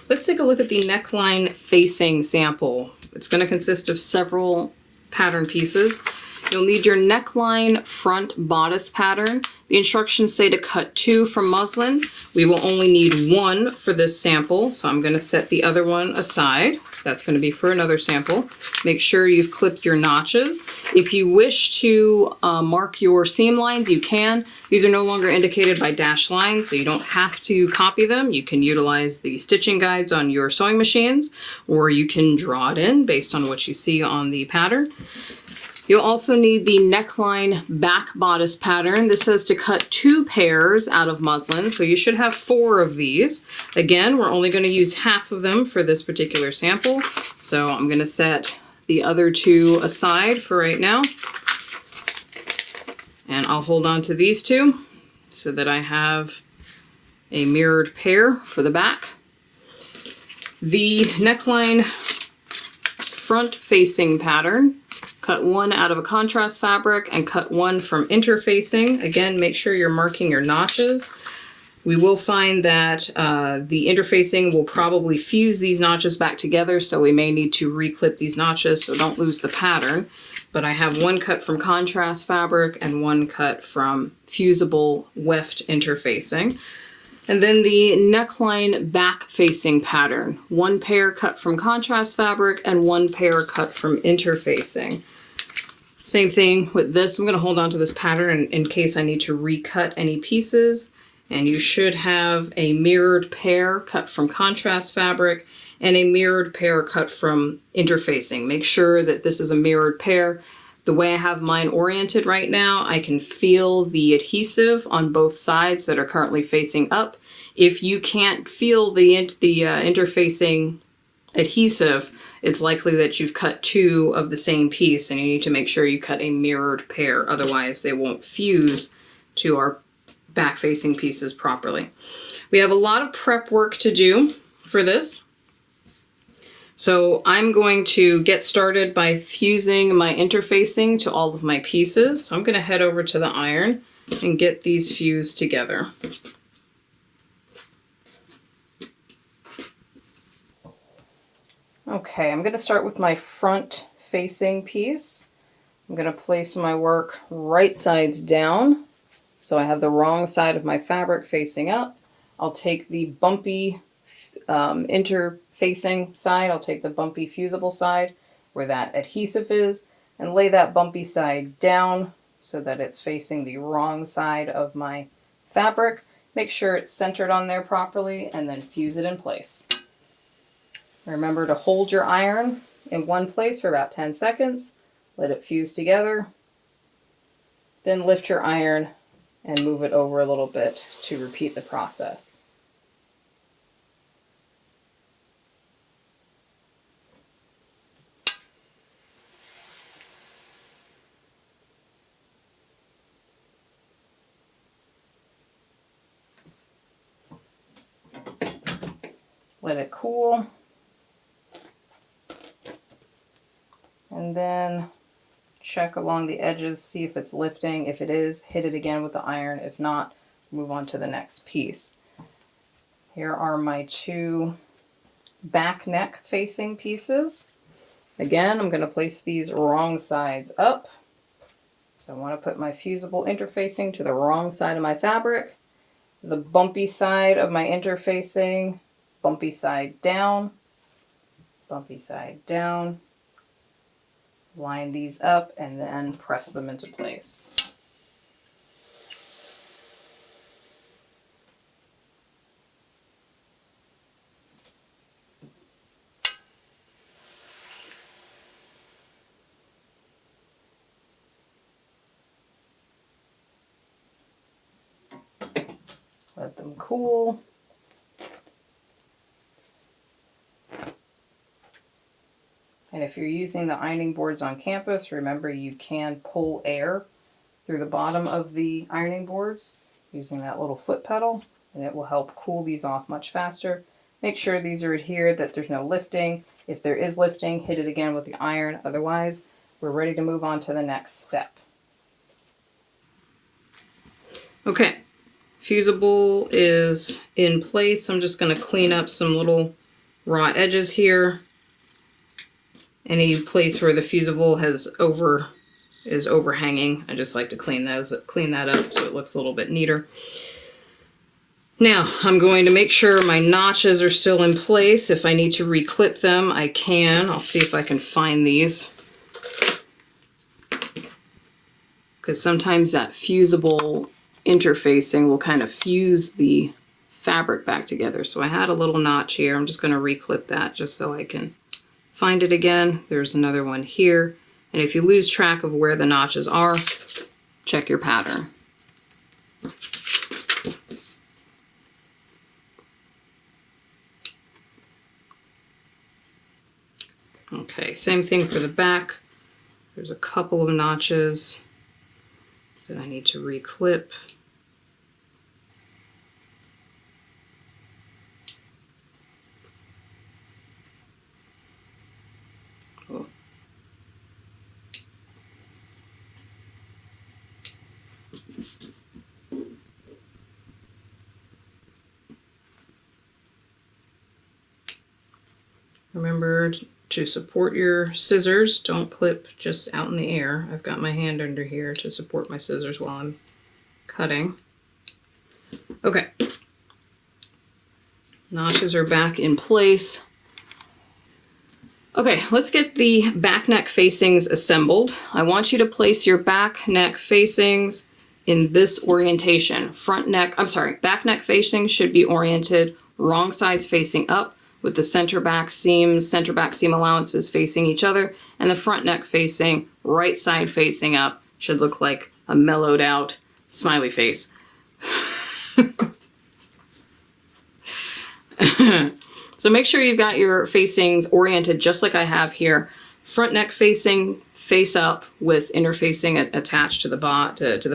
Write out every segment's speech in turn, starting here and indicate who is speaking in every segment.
Speaker 1: Let's take a look at the neckline facing sample. It's going to consist of several pattern pieces. You'll need your neckline front bodice pattern. The instructions say to cut 2 from muslin. We will only need 1 for this sample, so I'm going to set the other one aside. That's going to be for another sample. Make sure you've clipped your notches. If you wish to mark your seam lines, you can. These are no longer indicated by dashed lines, so you don't have to copy them. You can utilize the stitching guides on your sewing machines, or you can draw it in based on what you see on the pattern. You'll also need the neckline back bodice pattern. This says to cut 2 pairs out of muslin, so you should have 4 of these. Again, we're only going to use half of them for this particular sample, so I'm going to set the other 2 aside for right now. And I'll hold on to these 2 so that I have a mirrored pair for the back. The neckline front facing pattern. Cut 1 out of a contrast fabric and cut 1 from interfacing. Again, make sure you're marking your notches. We will find that the interfacing will probably fuse these notches back together, so we may need to reclip these notches, so don't lose the pattern. But I have 1 cut from contrast fabric and 1 cut from fusible weft interfacing. And then the neckline back facing pattern. 1 pair cut from contrast fabric and 1 pair cut from interfacing. Same thing with this. I'm going to hold on to this pattern in case I need to recut any pieces. And you should have a mirrored pair cut from contrast fabric and a mirrored pair cut from interfacing. Make sure that this is a mirrored pair. The way I have mine oriented right now, I can feel the adhesive on both sides that are currently facing up. If you can't feel the interfacing adhesive, it's likely that you've cut 2 of the same piece and you need to make sure you cut a mirrored pair. Otherwise, they won't fuse to our back facing pieces properly. We have a lot of prep work to do for this. So I'm going to get started by fusing my interfacing to all of my pieces. So I'm going to head over to the iron and get these fused together. Okay, I'm going to start with my front facing piece. I'm going to place my work right sides down, so I have the wrong side of my fabric facing up. I'll take the bumpy interfacing side, I'll take the bumpy fusible side where that adhesive is, and lay that bumpy side down so that it's facing the wrong side of my fabric. Make sure it's centered on there properly, and then fuse it in place. Remember to hold your iron in one place for about 10 seconds, let it fuse together, then lift your iron and move it over a little bit to repeat the process. Let it cool. And then check along the edges, see if it's lifting. If it is, hit it again with the iron. If not, move on to the next piece. Here are my 2 back neck facing pieces. Again, I'm going to place these wrong sides up. So I want to put my fusible interfacing to the wrong side of my fabric. The bumpy side of my interfacing, bumpy side down, bumpy side down. Line these up and then press them into place. Let them cool. And if you're using the ironing boards on campus, remember you can pull air through the bottom of the ironing boards using that little foot pedal, and it will help cool these off much faster. Make sure these are adhered, that there's no lifting. If there is lifting, hit it again with the iron. Otherwise, we're ready to move on to the next step. Okay, fusible is in place. I'm just going to clean up some little raw edges here. Any place where the fusible is overhanging, I just like to clean that up so it looks a little bit neater. Now, I'm going to make sure my notches are still in place. If I need to reclip them, I can. I'll see if I can find these. Because sometimes that fusible interfacing will kind of fuse the fabric back together. So I had a little notch here. I'm just going to reclip that just so I can find it again. There's another one here. And if you lose track of where the notches are, check your pattern. Okay, same thing for the back. There's a couple of notches that I need to reclip. Oh. Remember to support your scissors. Don't clip just out in the air. I've got my hand under here to support my scissors while I'm cutting. Okay. Notches are back in place. Okay, let's get the back neck facings assembled. I want you to place your back neck facings in this orientation. Back neck facings should be oriented wrong sides facing up, with the center back seam allowances facing each other, and the front neck facing right side facing up should look like a mellowed out smiley face. So make sure you've got your facings oriented just like I have here. Front neck facing face up with interfacing attached to the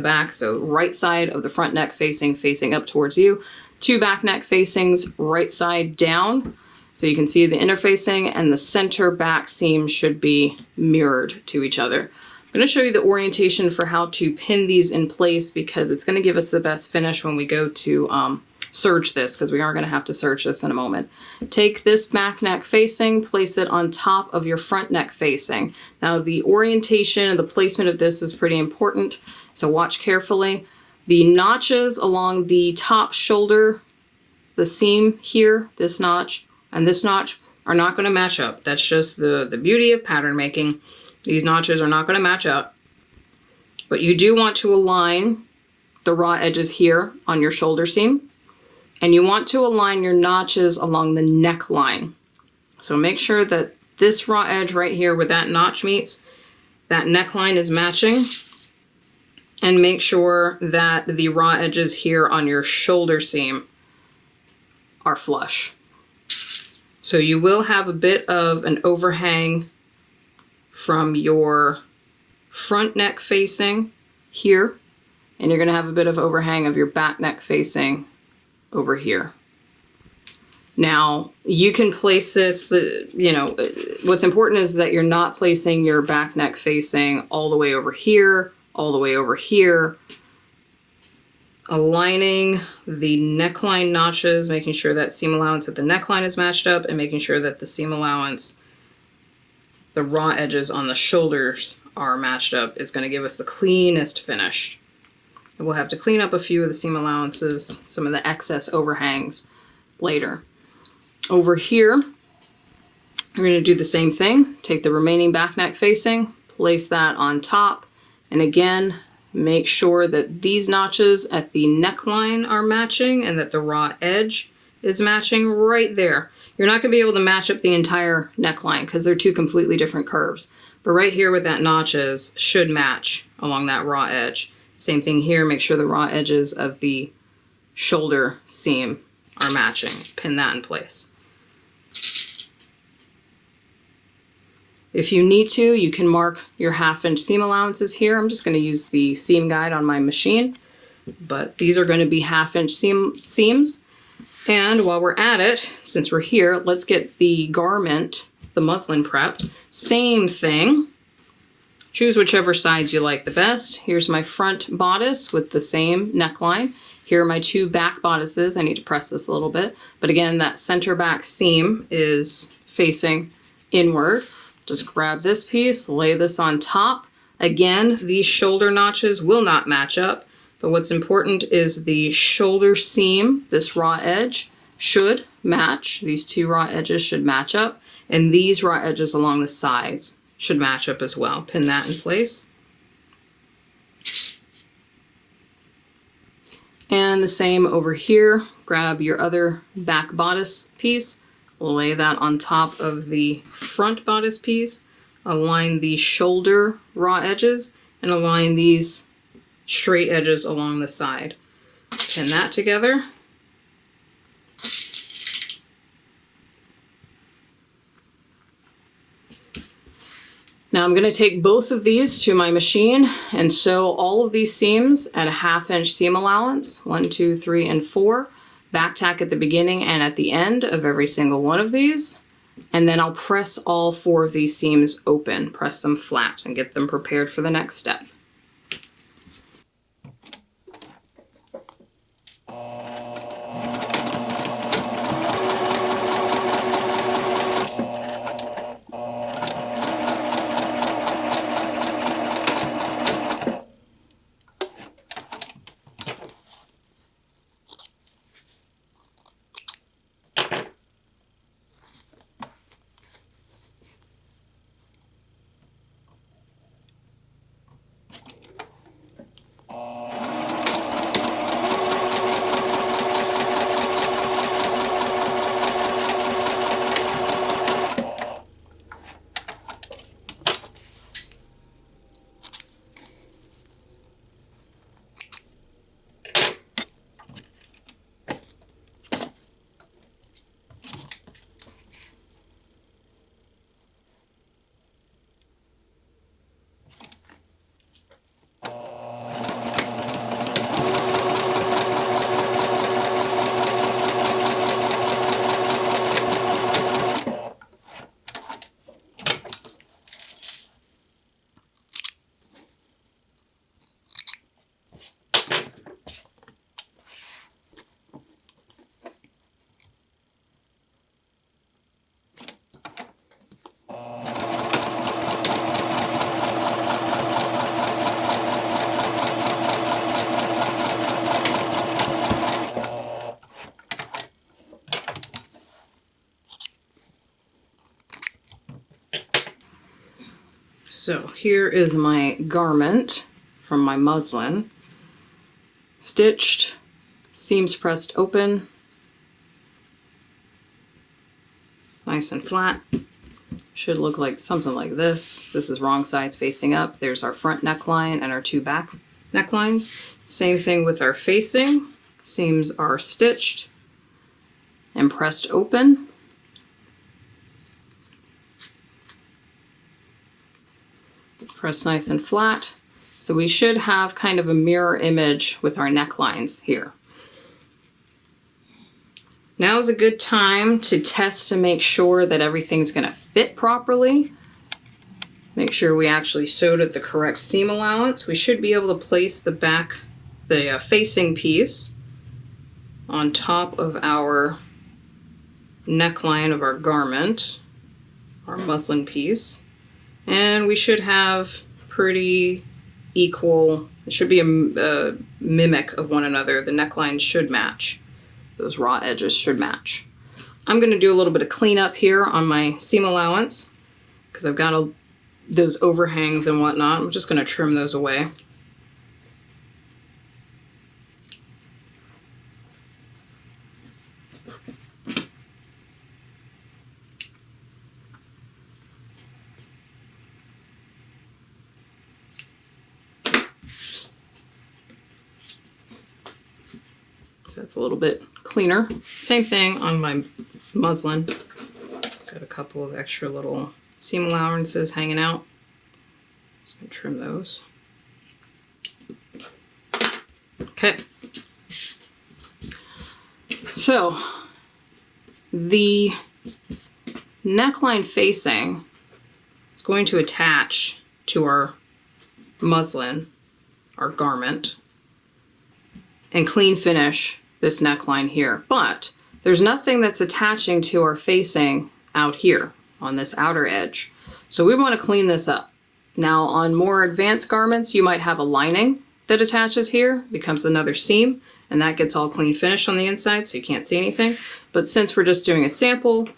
Speaker 1: back. So right side of the front neck facing up towards you. Two back neck facings right side down. So you can see the interfacing, and the center back seam should be mirrored to each other. I'm going to show you the orientation for how to pin these in place, because it's going to give us the best finish when we go to serge this, because we are going to have to serge this in a moment. Take this back neck facing, place it on top of your front neck facing. Now the orientation and the placement of this is pretty important, so watch carefully. The notches along the top shoulder, the seam here, this notch, and this notch are not going to match up. That's just the beauty of pattern making. These notches are not going to match up. But you do want to align the raw edges here on your shoulder seam. And you want to align your notches along the neckline. So make sure that this raw edge right here where that notch meets, that neckline is matching. And make sure that the raw edges here on your shoulder seam are flush. So you will have a bit of an overhang from your front neck facing here, and you're going to have a bit of overhang of your back neck facing over here. Now, you can place this, what's important is that you're not placing your back neck facing all the way over here, all the way over here. Aligning the neckline notches, making sure that seam allowance at the neckline is matched up, and making sure that the seam allowance, the raw edges on the shoulders are matched up is going to give us the cleanest finish. And we'll have to clean up a few of the seam allowances, some of the excess overhangs later. Over here, we're going to do the same thing. Take the remaining back neck facing, place that on top, and again, make sure that these notches at the neckline are matching and that the raw edge is matching right there. You're not going to be able to match up the entire neckline because they're two completely different curves. But right here where that notch is should match along that raw edge. Same thing here, make sure the raw edges of the shoulder seam are matching. Pin that in place. If you need to, you can mark your 1/2 inch seam allowances here. I'm just going to use the seam guide on my machine, but these are going to be 1/2 inch seams. And while we're at it, since we're here, let's get the garment, the muslin prepped. Same thing. Choose whichever sides you like the best. Here's my front bodice with the same neckline. Here are my two back bodices. I need to press this a little bit. But again, that center back seam is facing inward. Just grab this piece, lay this on top. Again, these shoulder notches will not match up, but what's important is the shoulder seam, this raw edge, should match. These two raw edges should match up, and these raw edges along the sides should match up as well. Pin that in place. And the same over here. Grab your other back bodice piece, lay that on top of the front bodice piece, align the shoulder raw edges, and align these straight edges along the side. Pin that together. Now I'm going to take both of these to my machine and sew all of these seams at a 1/2 inch seam allowance, 1, 2, 3, and 4. Back tack at the beginning and at the end of every single one of these. And then I'll press all 4 of these seams open, press them flat, and get them prepared for the next step. So here is my garment from my muslin. Stitched, seams pressed open, nice and flat. Should look like something like this. This is wrong sides facing up. There's our front neckline and our two back necklines. Same thing with our facing. Seams are stitched and pressed open. Press nice and flat. So we should have kind of a mirror image with our necklines here. Now is a good time to test to make sure that everything's going to fit properly. Make sure we actually sewed at the correct seam allowance. We should be able to place the facing piece on top of our neckline of our garment, our muslin piece. And we should have pretty equal, it should be a mimic of one another. The necklines should match. Those raw edges should match. I'm going to do a little bit of cleanup here on my seam allowance because I've got those overhangs and whatnot. I'm just going to trim those away. So that's a little bit cleaner. Same thing on my muslin. Got a couple of extra little seam allowances hanging out. Just gonna trim those. Okay. So the neckline facing is going to attach to our muslin, our garment. and clean finish this neckline here. But there's nothing that's attaching to our facing out here on this outer edge. So we want to clean this up. Now on more advanced garments, you might have a lining that attaches here, becomes another seam, and that gets all clean finished on the inside so you can't see anything. But since we're just doing a sample,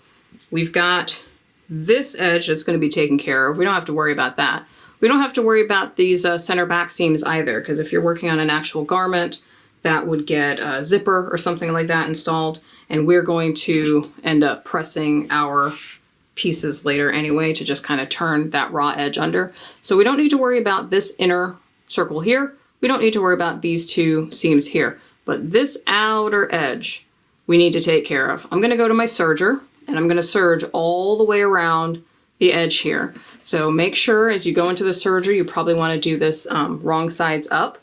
Speaker 1: we've got this edge that's going to be taken care of. We don't have to worry about that. We don't have to worry about these center back seams either, because if you're working on an actual garment, that would get a zipper or something like that installed, and we're going to end up pressing our pieces later anyway to just kind of turn that raw edge under. So we don't need to worry about this inner circle here. We don't need to worry about these two seams here, but this outer edge we need to take care of. I'm going to go to my serger and I'm going to serge all the way around the edge here. So make sure as you go into the serger, you probably want to do this wrong sides up.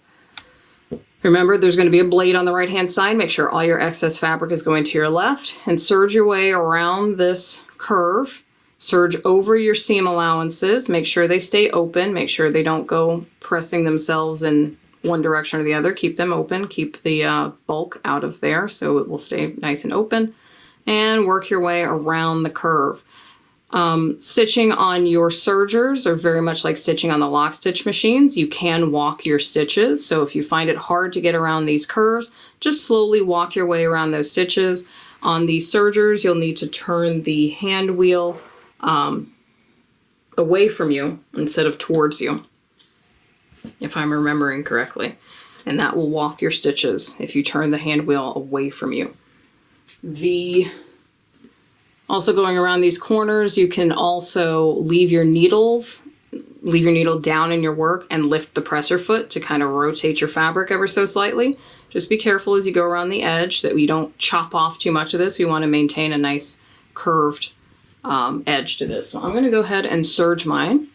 Speaker 1: Remember, there's going to be a blade on the right hand side. Make sure all your excess fabric is going to your left, and serge your way around this curve. Serge over your seam allowances. Make sure they stay open. Make sure they don't go pressing themselves in one direction or the other. Keep them open. Keep the bulk out of there so it will stay nice and open. And work your way around the curve. Stitching on your sergers are very much like stitching on the lock stitch machines. You can walk your stitches. So if you find it hard to get around these curves, just slowly walk your way around those stitches. On the sergers, you'll need to turn the hand wheel away from you instead of towards you, if I'm remembering correctly. And that will walk your stitches if you turn the hand wheel away from you. Also going around these corners, you can also leave your needle down in your work and lift the presser foot to kind of rotate your fabric ever so slightly. Just be careful as you go around the edge that we don't chop off too much of this. We want to maintain a nice curved edge to this. So I'm going to go ahead and serge mine.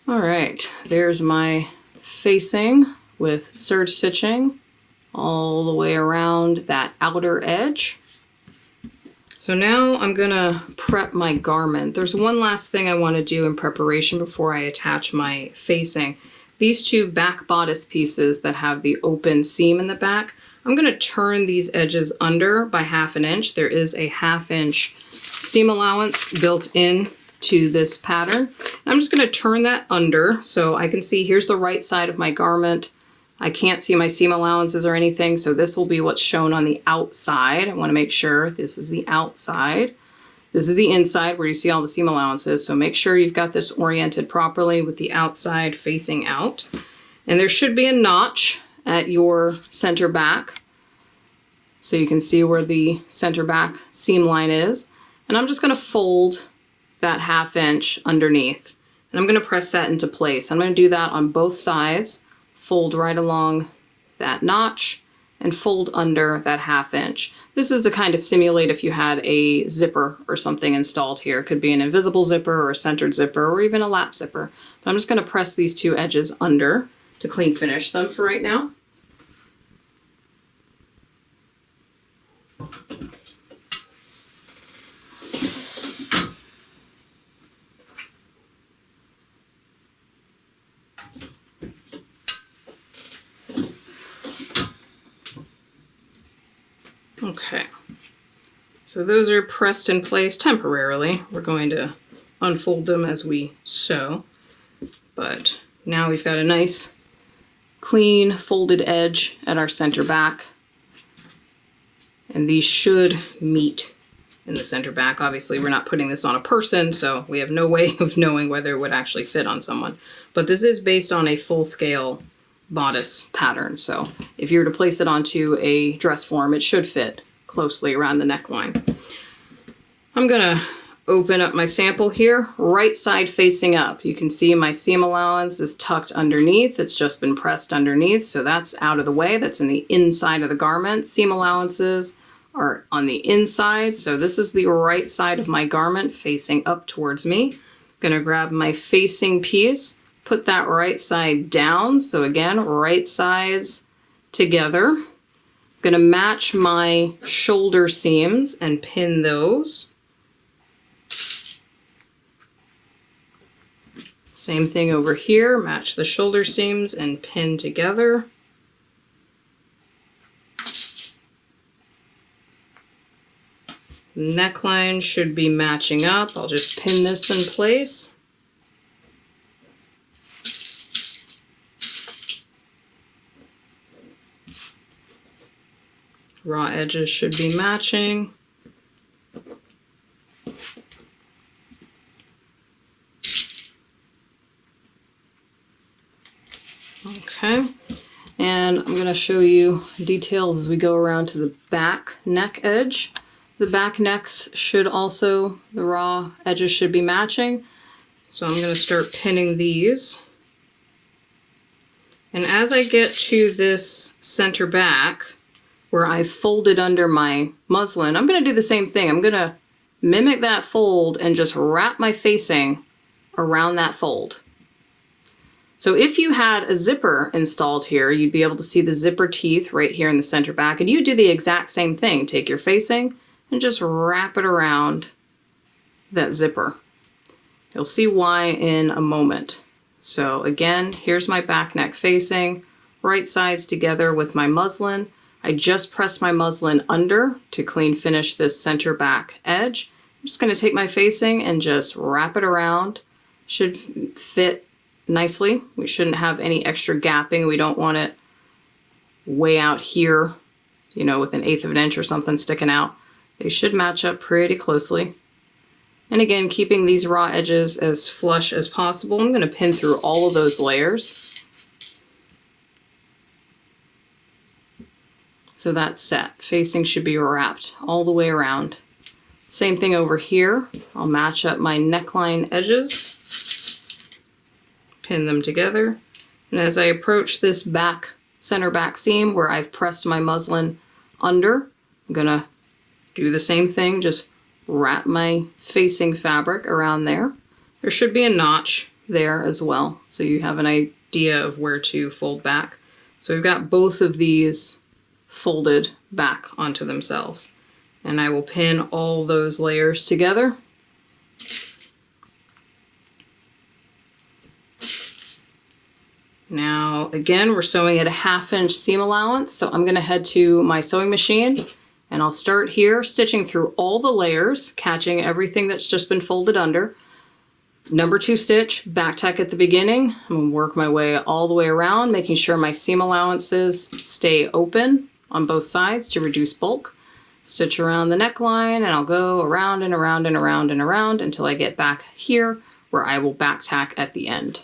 Speaker 1: All right, there's my facing with serge stitching all the way around that outer edge. So now I'm gonna prep my garment. There's one last thing I want to do in preparation before I attach my facing. These two back bodice pieces that have the open seam in the back, I'm gonna turn these edges under by 1/2 inch. There is a 1/2 inch seam allowance built in to this pattern. I'm just gonna turn that under so I can see here's the right side of my garment. I can't see my seam allowances or anything, so this will be what's shown on the outside. I want to make sure this is the outside. This is the inside where you see all the seam allowances, so make sure you've got this oriented properly with the outside facing out. And there should be a notch at your center back, so you can see where the center back seam line is. And I'm just going to fold that 1/2 inch underneath, and I'm going to press that into place. I'm going to do that on both sides. Fold right along that notch and fold under that 1/2 inch. This is to kind of simulate if you had a zipper or something installed here. It could be an invisible zipper or a centered zipper or even a lap zipper. But I'm just going to press these two edges under to clean finish them for right now. Okay, so those are pressed in place temporarily. We're going to unfold them as we sew, but now we've got a nice clean folded edge at our center back, and these should meet in the center back. Obviously we're not putting this on a person, so we have no way of knowing whether it would actually fit on someone, but this is based on a full scale bodice pattern. So if you were to place it onto a dress form, it should fit closely around the neckline. I'm gonna open up my sample here, right side facing up. You can see my seam allowance is tucked underneath. It's just been pressed underneath, so that's out of the way. That's in the inside of the garment. Seam allowances are on the inside, so this is the right side of my garment facing up towards me. I'm gonna grab my facing piece, put that right side down. So again, right sides together. I'm gonna match my shoulder seams and pin those. Same thing over here, match the shoulder seams and pin together. Neckline should be matching up. I'll just pin this in place. Raw edges should be matching. Okay, and I'm going to show you details as we go around to the back neck edge. The back necks should also, the raw edges should be matching. So I'm going to start pinning these. And as I get to this center back, where I folded under my muslin, I'm going to do the same thing. I'm going to mimic that fold and just wrap my facing around that fold. So if you had a zipper installed here, you'd be able to see the zipper teeth right here in the center back, and you do the exact same thing. Take your facing and just wrap it around that zipper. You'll see why in a moment. So again, here's my back neck facing, right sides together with my muslin. I just pressed my muslin under to clean finish this center back edge. I'm just going to take my facing and just wrap it around. Should fit nicely. We shouldn't have any extra gapping. We don't want it way out here, you know, with 1/8 of an inch or something sticking out. They should match up pretty closely. And again, keeping these raw edges as flush as possible. I'm going to pin through all of those layers. So that's set. Facing should be wrapped all the way around. Same thing over here. I'll match up my neckline edges, pin them together. And as I approach this back, center back seam where I've pressed my muslin under, I'm going to do the same thing, just wrap my facing fabric around there. There should be a notch there as well, so you have an idea of where to fold back. So we've got both of these folded back onto themselves. And I will pin all those layers together. Now, again, we're sewing at a 1/2 inch seam allowance, so I'm going to head to my sewing machine. And I'll start here stitching through all the layers, catching everything that's just been folded under. Number 2 stitch, back tack at the beginning. I'm going to work my way all the way around, making sure my seam allowances stay open on both sides to reduce bulk. Stitch around the neckline, and I'll go around and around and around and around until I get back here where I will back tack at the end.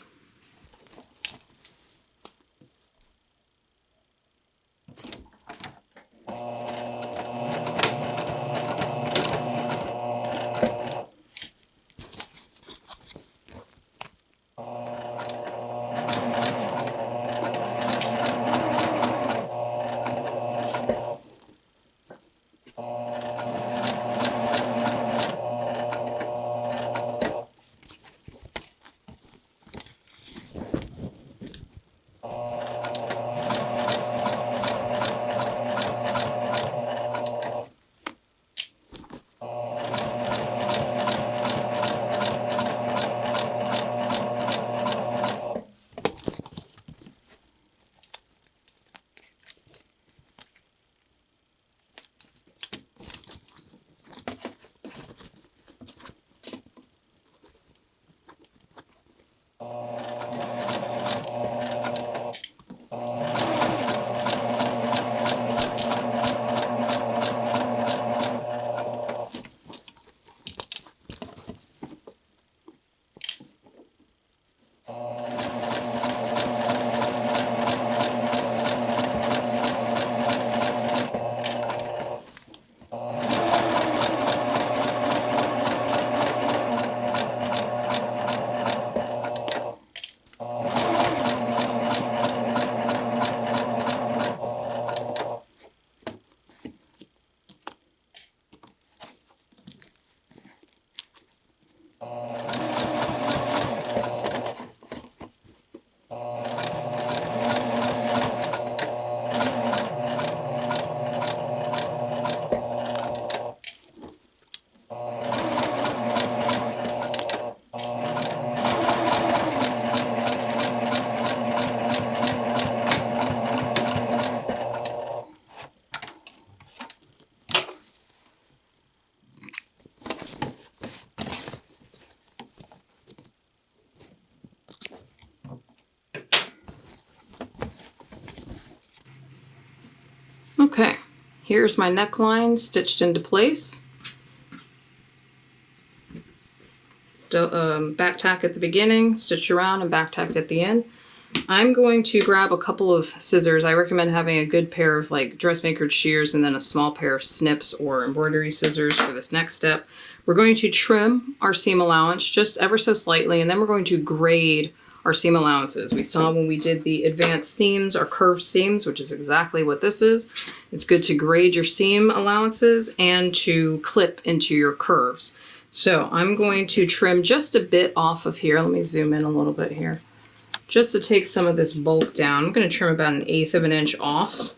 Speaker 1: Okay, here's my neckline stitched into place. Back tack at the beginning, stitch around, and back tacked at the end. I'm going to grab a couple of scissors. I recommend having a good pair of like dressmaker shears and then a small pair of snips or embroidery scissors for this next step. We're going to trim our seam allowance just ever so slightly, and then we're going to grade our seam allowances. We saw when we did the advanced seams, our curved seams, which is exactly what this is. It's good to grade your seam allowances and to clip into your curves. So I'm going to trim just a bit off of here. Let me zoom in a little bit here. Just to take some of this bulk down, I'm going to trim about 1/8 of an inch off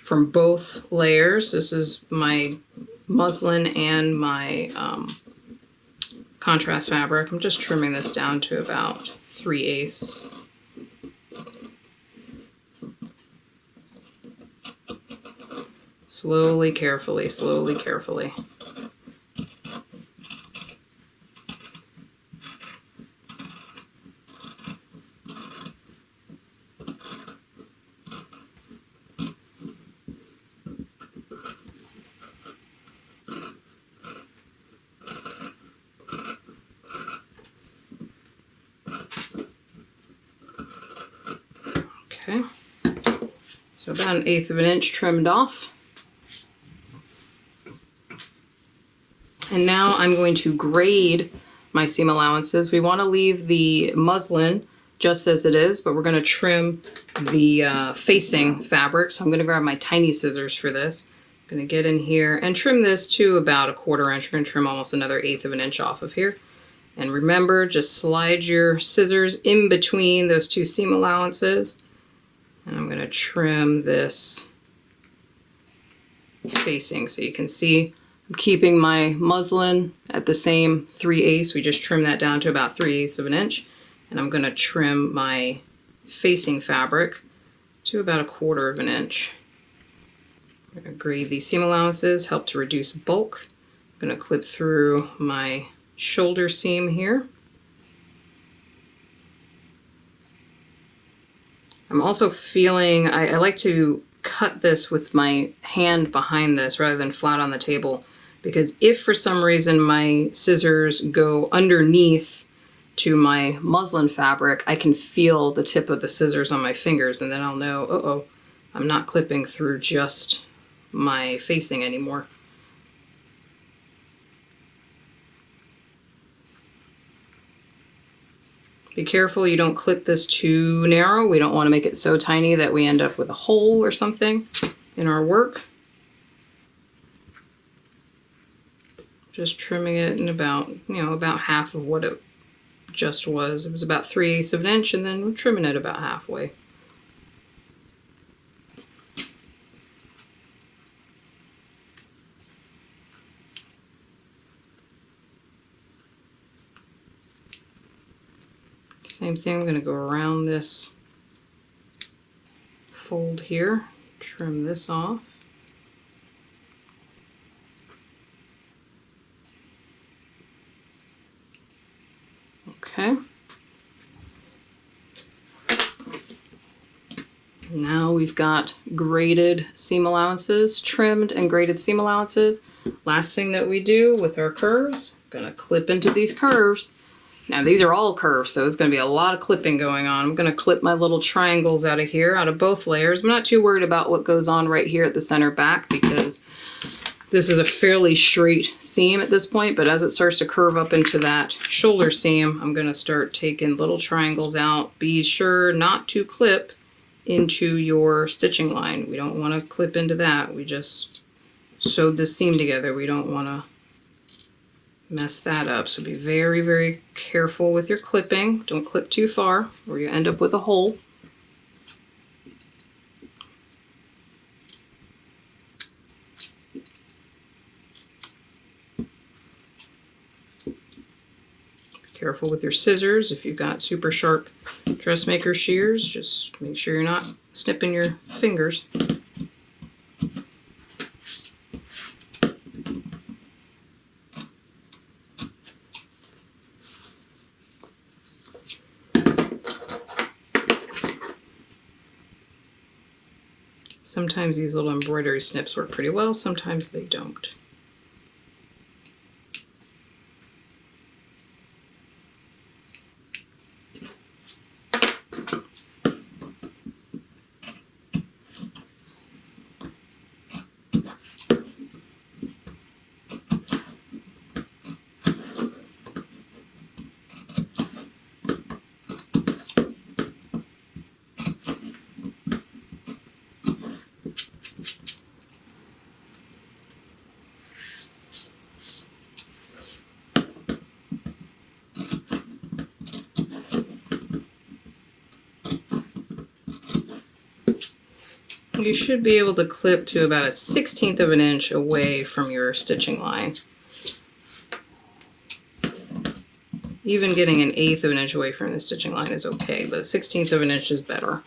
Speaker 1: from both layers. This is my muslin and my contrast fabric. I'm just trimming this down to about 3/8. Slowly, carefully, slowly, carefully. Okay, so about 1/8 of an inch trimmed off. And now I'm going to grade my seam allowances. We want to leave the muslin just as it is, but we're going to trim the facing fabric. So I'm going to grab my tiny scissors for this. I'm going to get in here and trim this to about 1/4 inch. We're going to trim almost another 1/8 of an inch off of here. And remember, just slide your scissors in between those two seam allowances. And I'm going to trim this facing so you can see I'm keeping my muslin at the same 3/8. We just trimmed that down to about 3/8 of an inch. And I'm going to trim my facing fabric to about 1/4 of an inch. I'm going to grade these seam allowances, help to reduce bulk. I'm going to clip through my shoulder seam here. I'm also feeling, I like to cut this with my hand behind this rather than flat on the table, because if for some reason my scissors go underneath to my muslin fabric, I can feel the tip of the scissors on my fingers, and then I'll know, uh-oh, I'm not clipping through just my facing anymore. Be careful you don't clip this too narrow. We don't want to make it so tiny that we end up with a hole or something in our work. Just trimming it in about, about half of what it just was. It was about 3/8 of an inch, and then we're trimming it about halfway. Same thing, I'm going to go around this fold here, trim this off. Okay. Now we've got graded seam allowances, trimmed and graded seam allowances. Last thing that we do with our curves, I'm going to clip into these curves. Now these are all curves, so it's going to be a lot of clipping going on. I'm going to clip my little triangles out of here, out of both layers. I'm not too worried about what goes on right here at the center back, because this is a fairly straight seam at this point, but as it starts to curve up into that shoulder seam, I'm going to start taking little triangles out. Be sure not to clip into your stitching line. We don't want to clip into that. We just sewed this seam together. We don't want to mess that up. So be very, very careful with your clipping. Don't clip too far or you end up with a hole. Careful with your scissors. If you've got super sharp dressmaker shears, just make sure you're not snipping your fingers. Sometimes these little embroidery snips work pretty well, sometimes they don't. You should be able to clip to about a 1/16 of an inch away from your stitching line. Even getting an 1/8 of an inch away from the stitching line is okay, but a 1/16 of an inch is better.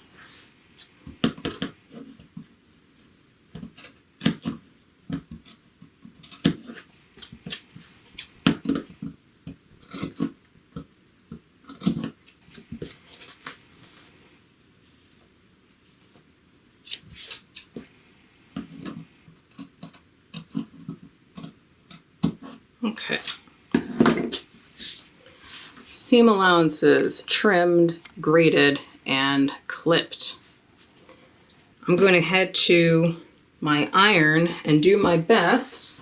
Speaker 1: Okay. Seam allowances trimmed, graded, and clipped. I'm going to head to my iron and do my best,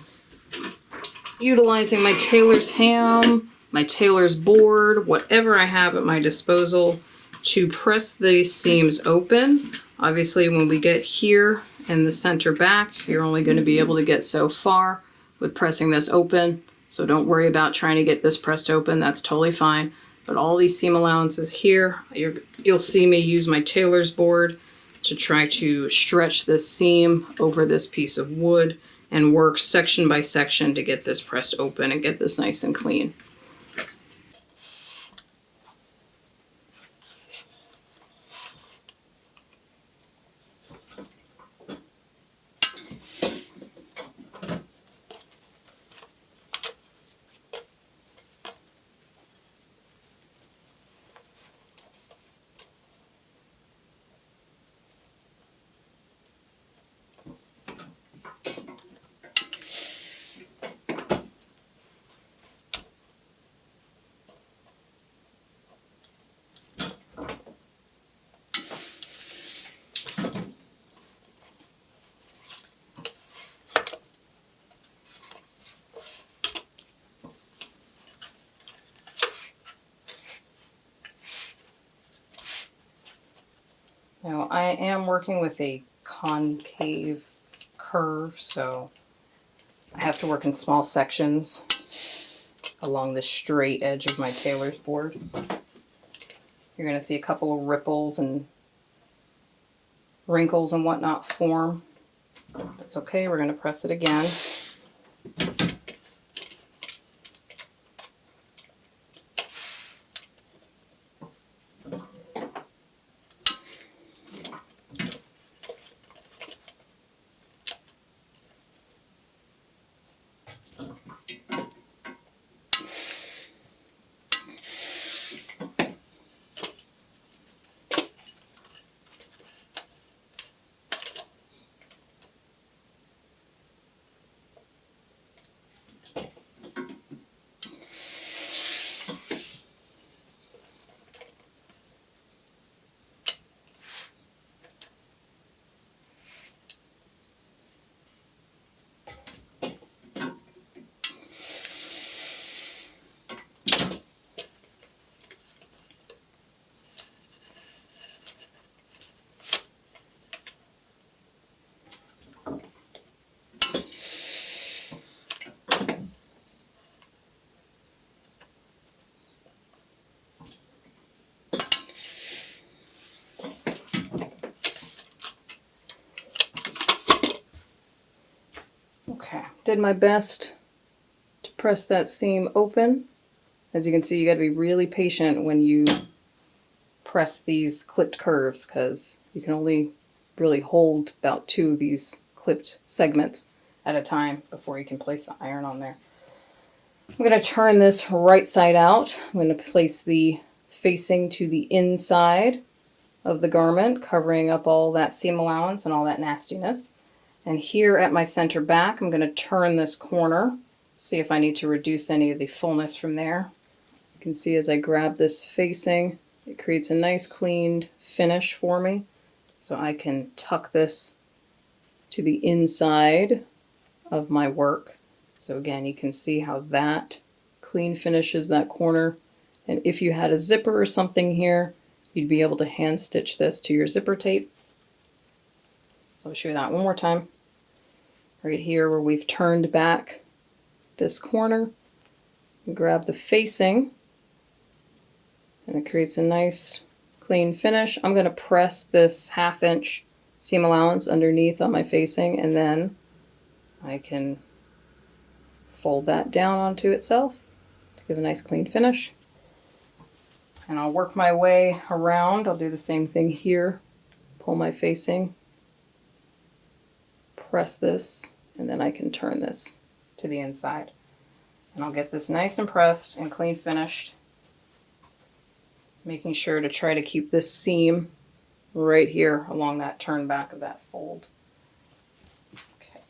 Speaker 1: utilizing my tailor's ham, my tailor's board, whatever I have at my disposal, to press these seams open. Obviously, when we get here in the center back, you're only going to be able to get so far with pressing this open. So don't worry about trying to get this pressed open. That's totally fine. But all these seam allowances here, you'll see me use my tailor's board to try to stretch this seam over this piece of wood and work section by section to get this pressed open and get this nice and clean. Now I am working with a concave curve, so I have to work in small sections along the straight edge of my tailor's board. You're going to see a couple of ripples and wrinkles and whatnot form. That's okay, we're going to press it again. Okay, did my best to press that seam open. As you can see, you got to be really patient when you press these clipped curves because you can only really hold about 2 of these clipped segments at a time before you can place the iron on there. I'm going to turn this right side out. I'm going to place the facing to the inside of the garment, covering up all that seam allowance and all that nastiness. And here at my center back, I'm going to turn this corner, see if I need to reduce any of the fullness from there. You can see as I grab this facing, it creates a nice cleaned finish for me. So I can tuck this to the inside of my work. So again, you can see how that clean finishes that corner. And if you had a zipper or something here, you'd be able to hand stitch this to your zipper tape. So I'll show you that one more time. Right here where we've turned back this corner, you grab the facing, and it creates a nice clean finish. I'm going to press this 1/2 inch seam allowance underneath on my facing, and then I can fold that down onto itself to give a nice clean finish. And I'll work my way around. I'll do the same thing here. Pull my facing, press this, and then I can turn this to the inside. And I'll get this nice and pressed and clean finished. Making sure to try to keep this seam right here along that turn back of that fold. Okay.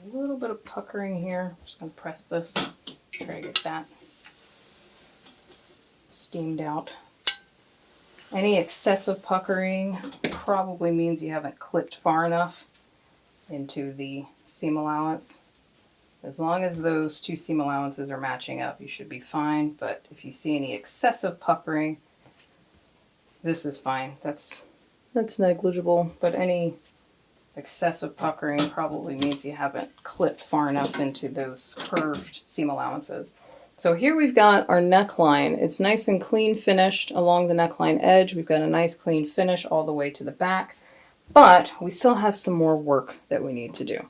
Speaker 1: A little bit of puckering here. I'm just going to press this, try to get that steamed out. Any excessive puckering probably means you haven't clipped far enough into the seam allowance. As long as those two seam allowances are matching up, you should be fine. But if you see any excessive puckering, this is fine. That's negligible. But any excessive puckering probably means you haven't clipped far enough into those curved seam allowances. So here we've got our neckline. It's nice and clean finished along the neckline edge. We've got a nice clean finish all the way to the back, but we still have some more work that we need to do.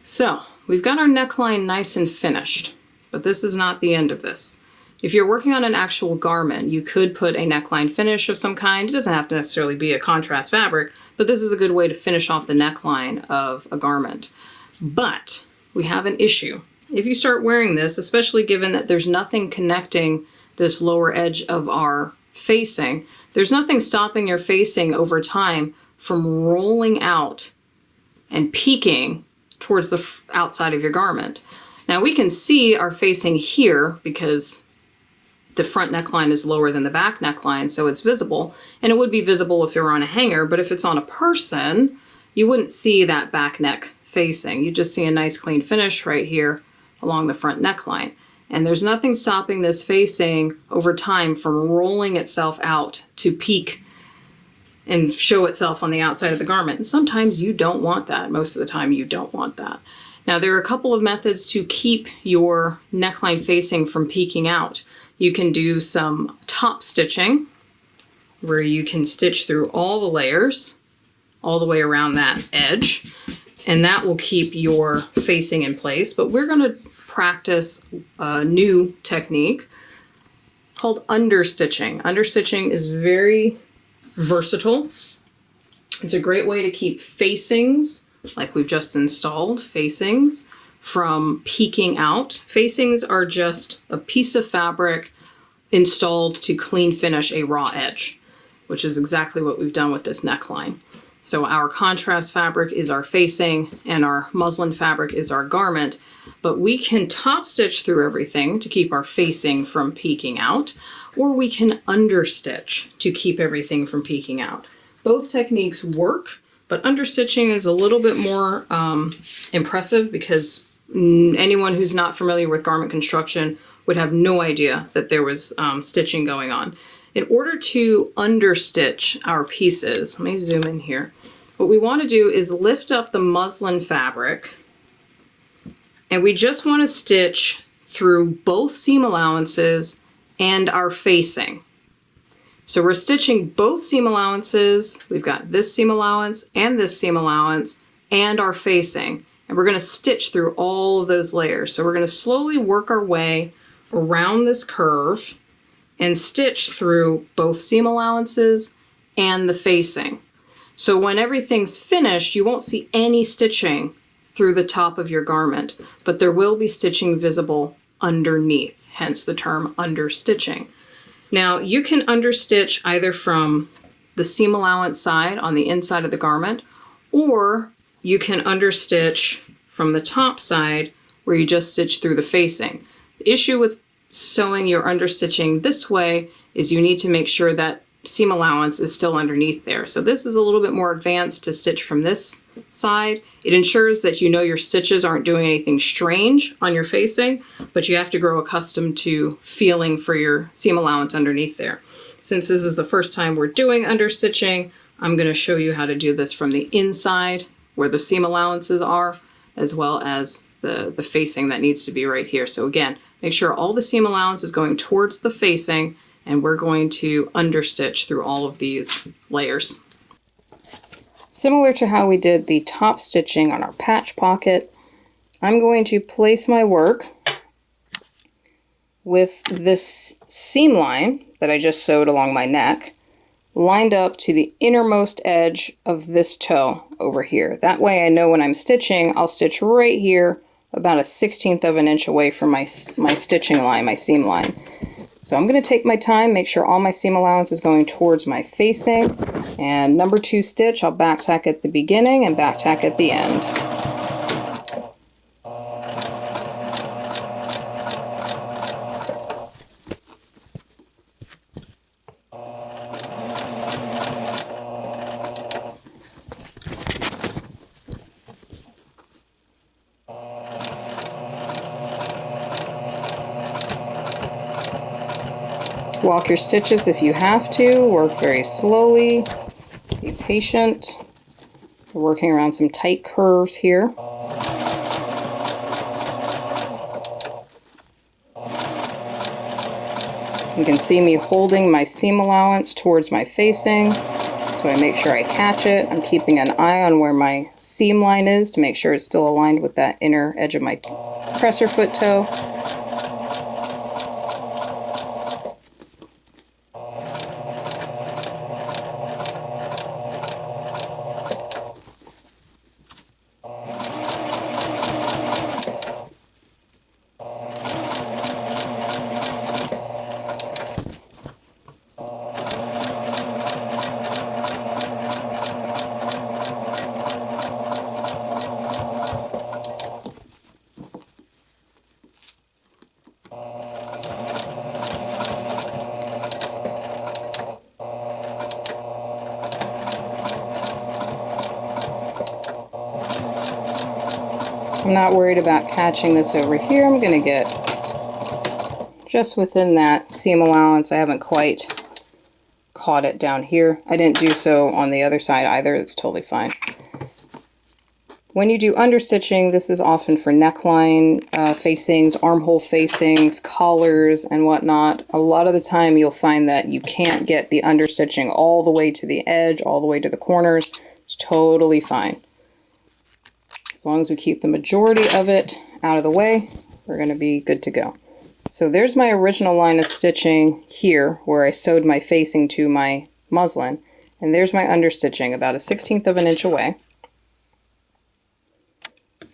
Speaker 1: So we've got our neckline nice and finished, but this is not the end of this. If you're working on an actual garment, you could put a neckline finish of some kind. It doesn't have to necessarily be a contrast fabric, but this is a good way to finish off the neckline of a garment. But we have an issue. If you start wearing this, especially given that there's nothing connecting this lower edge of our facing, there's nothing stopping your facing over time from rolling out and peeking towards the outside of your garment. Now we can see our facing here because the front neckline is lower than the back neckline, so it's visible. And it would be visible if you're on a hanger, but if it's on a person, you wouldn't see that back neck facing. You just see a nice clean finish right here along the front neckline. And there's nothing stopping this facing over time from rolling itself out to peak and show itself on the outside of the garment. And sometimes you don't want that. Most of the time you don't want that. Now there are a couple of methods to keep your neckline facing from peeking out. You can do some top stitching where you can stitch through all the layers all the way around that edge, and that will keep your facing in place. But we're going to practice a new technique called understitching. Understitching is very versatile. It's a great way to keep facings, like we've just installed, facings, from peeking out. Facings are just a piece of fabric installed to clean finish a raw edge, which is exactly what we've done with this neckline. So our contrast fabric is our facing and our muslin fabric is our garment, but we can top stitch through everything to keep our facing from peeking out, or we can understitch to keep everything from peeking out. Both techniques work, but understitching is a little bit more impressive because anyone who's not familiar with garment construction would have no idea that there was stitching going on. In order to understitch our pieces, let me zoom in here. What we want to do is lift up the muslin fabric, and we just want to stitch through both seam allowances and our facing. So we're stitching both seam allowances. We've got this seam allowance and this seam allowance and our facing. And we're going to stitch through all of those layers. So we're going to slowly work our way around this curve and stitch through both seam allowances and the facing. So when everything's finished, you won't see any stitching through the top of your garment, but there will be stitching visible underneath, hence the term understitching. Now you can understitch either from the seam allowance side on the inside of the garment, or you can understitch from the top side where you just stitch through the facing. The issue with sewing your understitching this way is you need to make sure that seam allowance is still underneath there. So this is a little bit more advanced to stitch from this side. It ensures that you know your stitches aren't doing anything strange on your facing, but you have to grow accustomed to feeling for your seam allowance underneath there. Since this is the first time we're doing understitching, I'm going to show you how to do this from the inside where the seam allowances are, as well as the facing that needs to be right here. So again, make sure all the seam allowance is going towards the facing, and we're going to understitch through all of these layers. Similar to how we did the top stitching on our patch pocket, I'm going to place my work with this seam line that I just sewed along my neck, lined up to the innermost edge of this toe over here. That way I know when I'm stitching, I'll stitch right here about a 1/16 of an inch away from my stitching line, my seam line. So I'm going to take my time, make sure all my seam allowance is going towards my facing, and number 2 stitch, I'll back tack at the beginning and back tack at the end. Walk your stitches if you have to, work very slowly, be patient. We're working around some tight curves here. You can see me holding my seam allowance towards my facing, so I make sure I catch it. I'm keeping an eye on where my seam line is to make sure it's still aligned with that inner edge of my presser foot toe. I'm not worried about catching this over here. I'm going to get just within that seam allowance. I haven't quite caught it down here. I didn't do so on the other side either. It's totally fine. When you do understitching, this is often for neckline facings, armhole facings, collars, and whatnot. A lot of the time you'll find that you can't get the understitching all the way to the edge, all the way to the corners. It's totally fine. As long as we keep the majority of it out of the way, we're going to be good to go. So there's my original line of stitching here where I sewed my facing to my muslin. And there's my understitching, about a 1/16 of an inch away.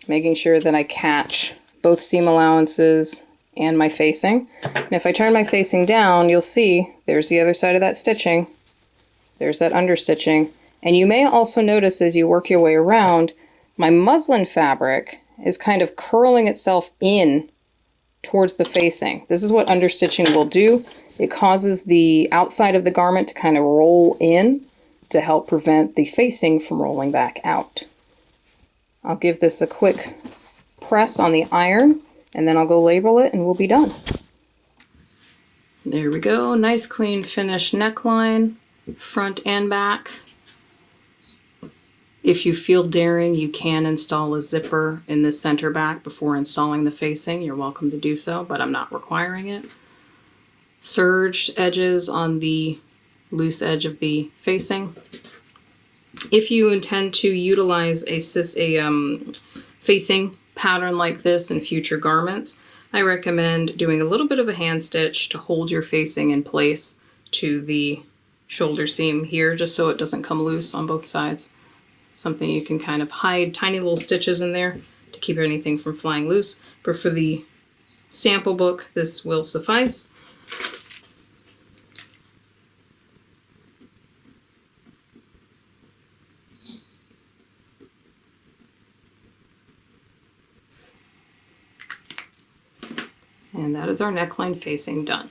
Speaker 1: Making sure that I catch both seam allowances and my facing. And if I turn my facing down, you'll see there's the other side of that stitching. There's that understitching. And you may also notice as you work your way around, my muslin fabric is kind of curling itself in towards the facing. This is what understitching will do. It causes the outside of the garment to kind of roll in to help prevent the facing from rolling back out. I'll give this a quick press on the iron, and then I'll go label it and we'll be done. There we go, nice clean finished neckline, front and back. If you feel daring, you can install a zipper in the center back before installing the facing. You're welcome to do so, but I'm not requiring it. Serged edges on the loose edge of the facing. If you intend to utilize a facing pattern like this in future garments, I recommend doing a little bit of a hand stitch to hold your facing in place to the shoulder seam here, just so it doesn't come loose on both sides. Something you can kind of hide tiny little stitches in there to keep anything from flying loose. But for the sample book, this will suffice. And that is our neckline facing done.